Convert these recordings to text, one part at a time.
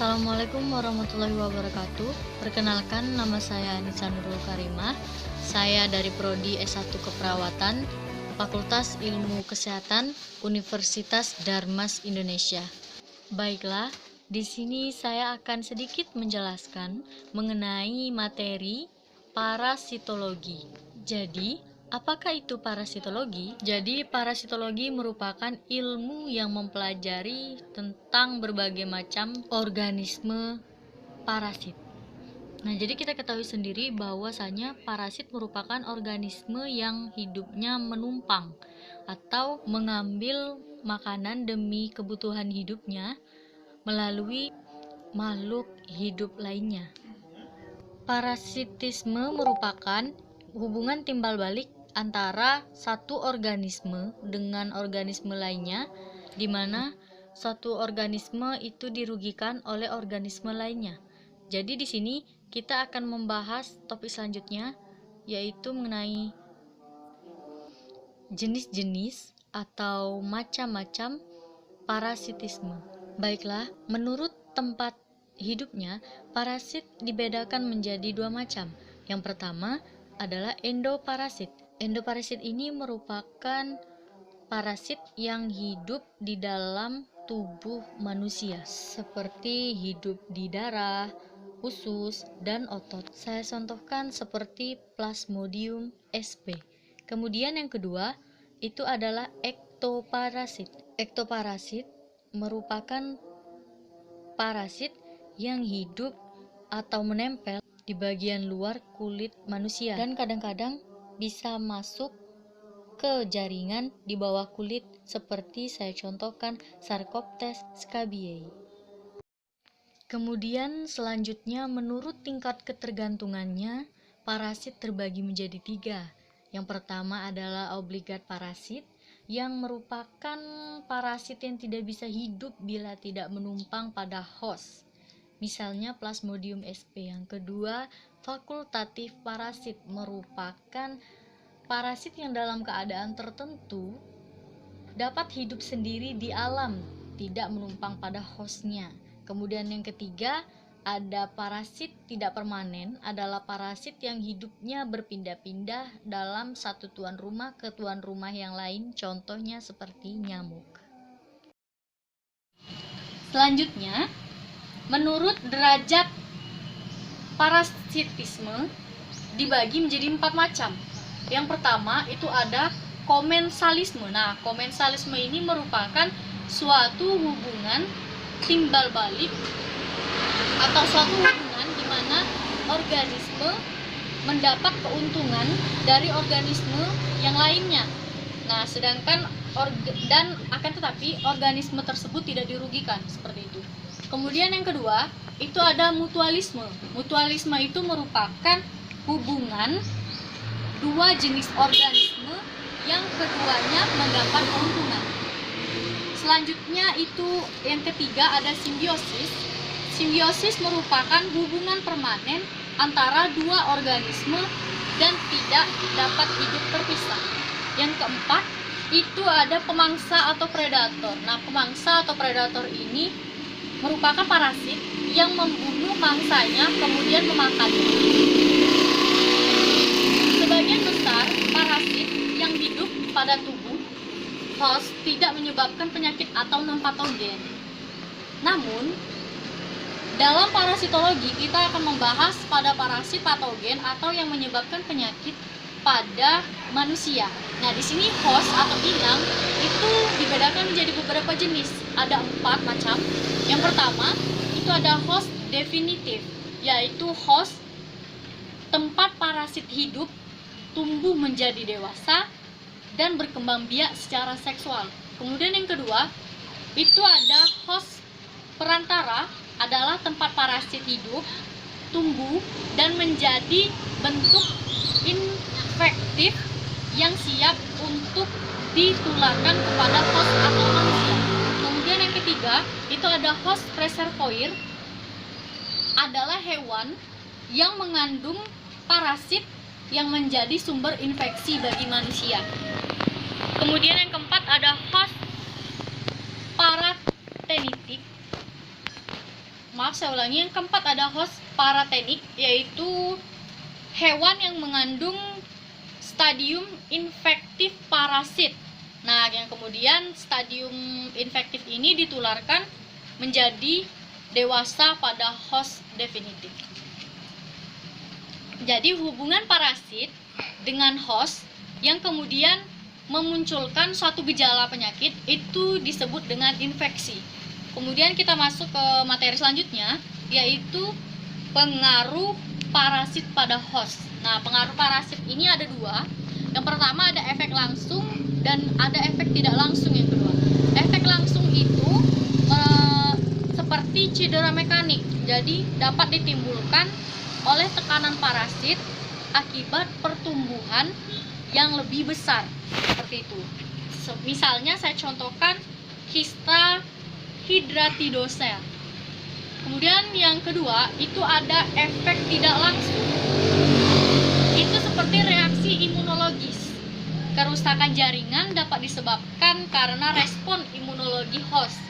Assalamualaikum warahmatullahi wabarakatuh. Perkenalkan, nama saya Anissa Nurul Karimah. Saya dari Prodi S1 Keperawatan, Fakultas Ilmu Kesehatan, Universitas Darmas Indonesia. Baiklah, di sini saya akan sedikit menjelaskan mengenai materi parasitologi. Jadi, apakah itu parasitologi? Jadi, parasitologi merupakan ilmu yang mempelajari tentang berbagai macam organisme parasit. Nah, jadi kita ketahui sendiri bahwasanya parasit merupakan organisme yang hidupnya menumpang atau mengambil makanan demi kebutuhan hidupnya melalui makhluk hidup lainnya. Parasitisme merupakan hubungan timbal balik antara satu organisme dengan organisme lainnya, di mana satu organisme itu dirugikan oleh organisme lainnya. Jadi di sini kita akan membahas topik selanjutnya, yaitu mengenai jenis-jenis atau macam-macam parasitisme. Baiklah, menurut tempat hidupnya, parasit dibedakan menjadi dua macam. Yang pertama adalah endoparasit. Endoparasit ini merupakan parasit yang hidup di dalam tubuh manusia, seperti hidup di darah, usus, dan otot. Saya contohkan seperti Plasmodium sp. Kemudian yang kedua, itu adalah ektoparasit. Ektoparasit merupakan parasit yang hidup atau menempel di bagian luar kulit manusia dan kadang-kadang bisa masuk ke jaringan di bawah kulit, seperti saya contohkan Sarcoptes scabiei. Kemudian selanjutnya, menurut tingkat ketergantungannya, parasit terbagi menjadi tiga. Yang pertama adalah obligat parasit, yang merupakan parasit yang tidak bisa hidup bila tidak menumpang pada host, misalnya Plasmodium sp. Yang kedua, fakultatif parasit, merupakan parasit yang dalam keadaan tertentu dapat hidup sendiri di alam, tidak menumpang pada hostnya. Kemudian yang ketiga, ada parasit tidak permanen, adalah parasit yang hidupnya berpindah-pindah dalam satu tuan rumah ke tuan rumah yang lain, contohnya seperti nyamuk. Selanjutnya, menurut derajat parasitisme dibagi menjadi 4 macam. Yang pertama itu ada komensalisme. Nah, komensalisme ini merupakan suatu hubungan timbal balik atau suatu hubungan di mana organisme mendapat keuntungan dari organisme yang lainnya. Nah, sedangkan akan tetapi organisme tersebut tidak dirugikan, seperti itu. Kemudian yang kedua, itu ada mutualisme. Mutualisme itu merupakan hubungan dua jenis organisme yang keduanya mendapat keuntungan. Selanjutnya itu yang ketiga ada simbiosis. Simbiosis merupakan hubungan permanen antara dua organisme dan tidak dapat hidup terpisah. Yang keempat itu ada pemangsa atau predator. Nah, pemangsa atau predator ini merupakan parasit yang membunuh mangsanya kemudian memakannya. Sebagian besar parasit yang hidup pada tubuh host tidak menyebabkan penyakit atau non-patogen. Namun, dalam parasitologi kita akan membahas pada parasit patogen atau yang menyebabkan penyakit pada manusia. Nah, di sini host atau inang itu dibedakan menjadi beberapa jenis. Ada 4 macam. Yang pertama, itu ada host definitif, yaitu host tempat parasit hidup, tumbuh menjadi dewasa, dan berkembang biak secara seksual. Kemudian yang kedua, itu ada host perantara, adalah tempat parasit hidup, tumbuh, dan menjadi bentuk infektif yang siap untuk ditularkan kepada host atau manusia. Kemudian yang ketiga, itu ada host reservoir, adalah hewan yang mengandung parasit yang menjadi sumber infeksi bagi manusia. Kemudian yang keempat ada host paratenitik, maaf saya ulangi, yang keempat ada host paratenik, yaitu hewan yang mengandung stadium infektif parasit. Nah, yang kemudian stadium infektif ini ditularkan menjadi dewasa pada host definitif. Jadi hubungan parasit dengan host yang kemudian memunculkan suatu gejala penyakit itu disebut dengan infeksi. Kemudian kita masuk ke materi selanjutnya, yaitu pengaruh parasit pada host. Nah, pengaruh parasit ini ada dua. Yang pertama ada efek langsung dan ada efek tidak langsung yang kedua. Efek langsung itu seperti cedera mekanik. Jadi dapat ditimbulkan oleh tekanan parasit akibat pertumbuhan yang lebih besar, seperti itu. Misalnya saya contohkan Hista hydratidosea. Kemudian yang kedua itu ada efek tidak langsung. Itu seperti reaksi imunologis. Kerusakan jaringan dapat disebabkan karena respon imunologi host.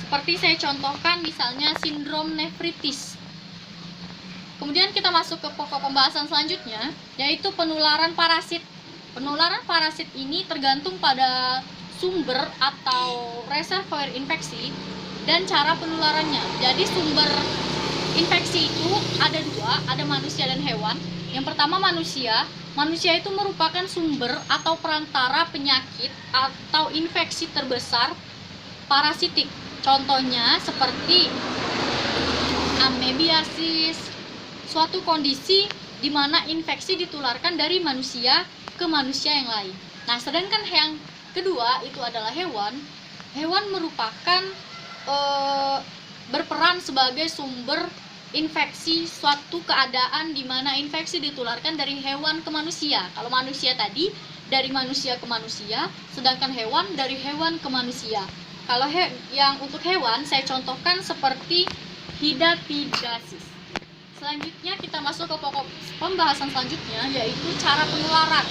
Seperti saya contohkan misalnya sindrom nefritis. Kemudian kita masuk ke pokok pembahasan selanjutnya, yaitu penularan parasit. Penularan parasit ini tergantung pada sumber atau reservoir infeksi dan cara penularannya. Jadi sumber infeksi itu ada dua, ada manusia dan hewan. Yang pertama manusia. Manusia itu merupakan sumber atau perantara penyakit atau infeksi terbesar parasitik. Contohnya seperti amebiasis, suatu kondisi di mana infeksi ditularkan dari manusia ke manusia yang lain. Nah, sedangkan yang kedua itu adalah hewan. Hewan merupakan berperan sebagai sumber infeksi, suatu keadaan di mana infeksi ditularkan dari hewan ke manusia. Kalau manusia tadi dari manusia ke manusia, sedangkan hewan dari hewan ke manusia. Kalau yang untuk hewan saya contohkan seperti hidapidasis. Selanjutnya kita masuk ke pokok pembahasan selanjutnya, yaitu cara penularan.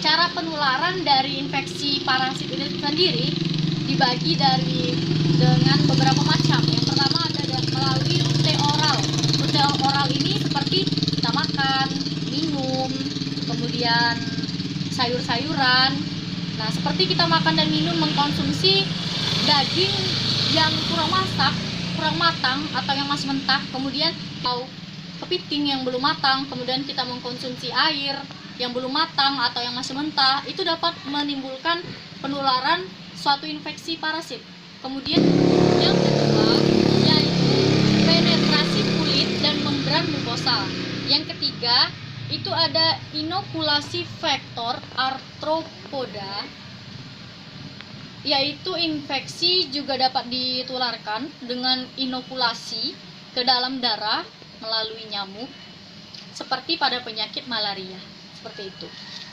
Cara penularan dari infeksi parasit ini sendiri dibagi dengan beberapa macam. Yang pertama ada melalui rute oral. Rute oral ini seperti kita makan, minum, kemudian sayur-sayuran. Nah, seperti kita makan dan minum mengkonsumsi daging yang kurang matang atau yang masih mentah, kemudian atau kepiting yang belum matang, kemudian kita mengkonsumsi air yang belum matang atau yang masih mentah, itu dapat menimbulkan penularan suatu infeksi parasit. Kemudian yang kedua yaitu penetrasi kulit dan membran mukosal. Yang ketiga itu ada inokulasi vektor arthropoda, yaitu infeksi juga dapat ditularkan dengan inokulasi ke dalam darah melalui nyamuk seperti pada penyakit malaria, seperti itu.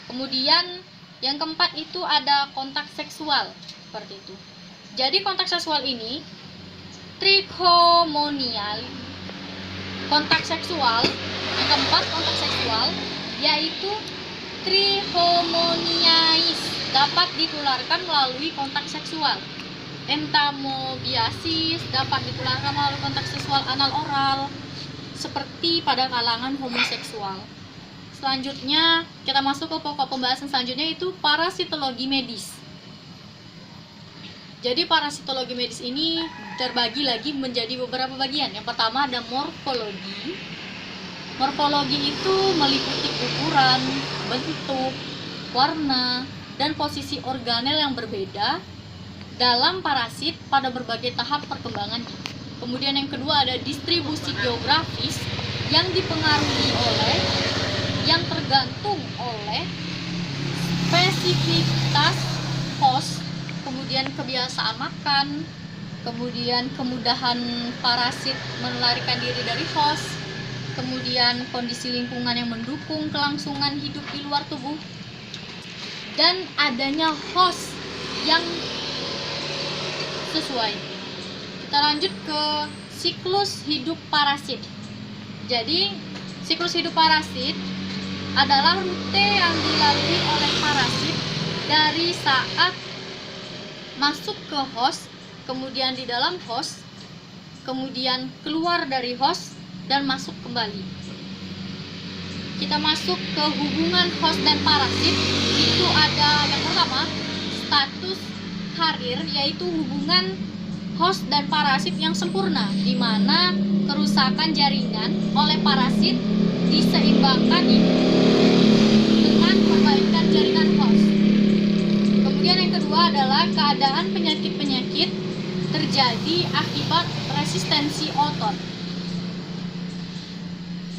Kemudian yang keempat itu ada kontak seksual, seperti itu. Jadi kontak seksual ini trichomonial kontak seksual. Yang keempat kontak seksual yaitu trichomoniais dapat ditularkan melalui kontak seksual. Entamobiasis dapat ditularkan melalui kontak seksual anal oral seperti pada kalangan homoseksual. Selanjutnya kita masuk ke pokok pembahasan selanjutnya, itu parasitologi medis. Jadi parasitologi medis ini terbagi lagi menjadi beberapa bagian. Yang pertama ada morfologi. Morfologi itu meliputi ukuran, bentuk, warna, dan posisi organel yang berbeda dalam parasit pada berbagai tahap perkembangannya. Kemudian yang kedua ada distribusi geografis yang dipengaruhi oleh, yang tergantung oleh spesifitas host, kemudian kebiasaan makan, kemudian kemudahan parasit melarikan diri dari host, kemudian kondisi lingkungan yang mendukung kelangsungan hidup di luar tubuh, dan adanya host yang sesuai. Kita lanjut ke siklus hidup parasit. Jadi siklus hidup parasit adalah rute yang dilalui oleh parasit dari saat masuk ke host, kemudian di dalam host, kemudian keluar dari host dan masuk kembali. Kita masuk ke hubungan host dan parasit. Itu ada yang pertama, status karir, yaitu hubungan host dan parasit yang sempurna, di mana kerusakan jaringan oleh parasit diseimbangkan dengan perbaikan jaringan host. Kemudian yang kedua adalah keadaan penyakit-penyakit terjadi akibat resistensi otot.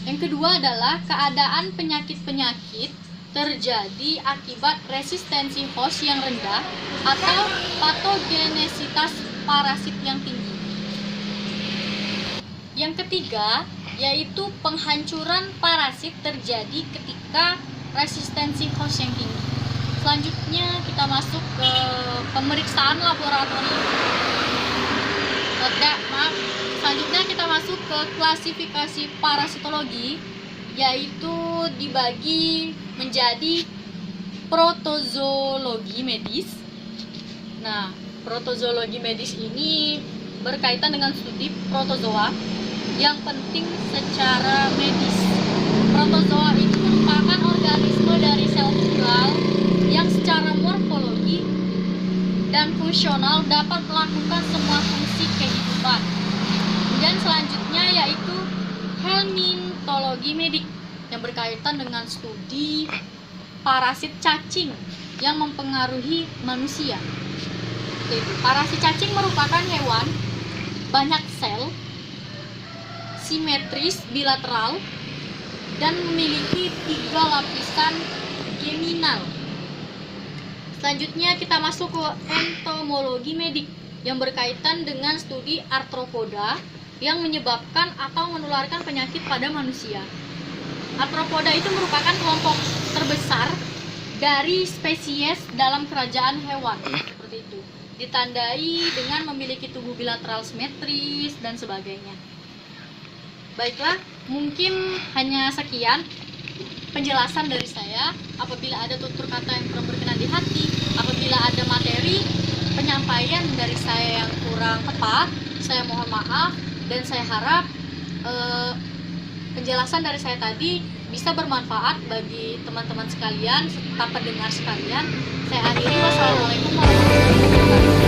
Yang kedua adalah keadaan penyakit-penyakit terjadi akibat resistensi host yang rendah atau patogenesitas parasit yang tinggi. Yang ketiga yaitu penghancuran parasit terjadi ketika resistensi host yang tinggi. Selanjutnya kita masuk ke pemeriksaan laboratorium. Selanjutnya kita masuk ke klasifikasi parasitologi, yaitu dibagi menjadi protozoologi medis. Nah, protozoologi medis ini berkaitan dengan studi protozoa yang penting secara medis. Protozoa itu merupakan organisme dari sel tunggal yang secara morfologi dan fungsional dapat melakukan semua fungsi kehidupan. Dan selanjutnya yaitu helmintologi medik yang berkaitan dengan studi parasit cacing yang mempengaruhi manusia. Parasit cacing merupakan hewan banyak sel, simetris bilateral, dan memiliki 3 lapisan geminal. Selanjutnya kita masuk ke entomologi medik yang berkaitan dengan studi arthropoda yang menyebabkan atau menularkan penyakit pada manusia. Arthropoda itu merupakan kelompok terbesar dari spesies dalam kerajaan hewan, seperti itu. Ditandai dengan memiliki tubuh bilateral simetris dan sebagainya. Baiklah, mungkin hanya sekian penjelasan dari saya. Apabila ada tutur kata yang kurang berkenan di hati, apabila ada materi penyampaian dari saya yang kurang tepat, saya mohon maaf, dan saya harap penjelasan dari saya tadi bisa bermanfaat bagi teman-teman sekalian serta pendengar sekalian. Saya akhiri, wassalamualaikum warahmatullahi wabarakatuh.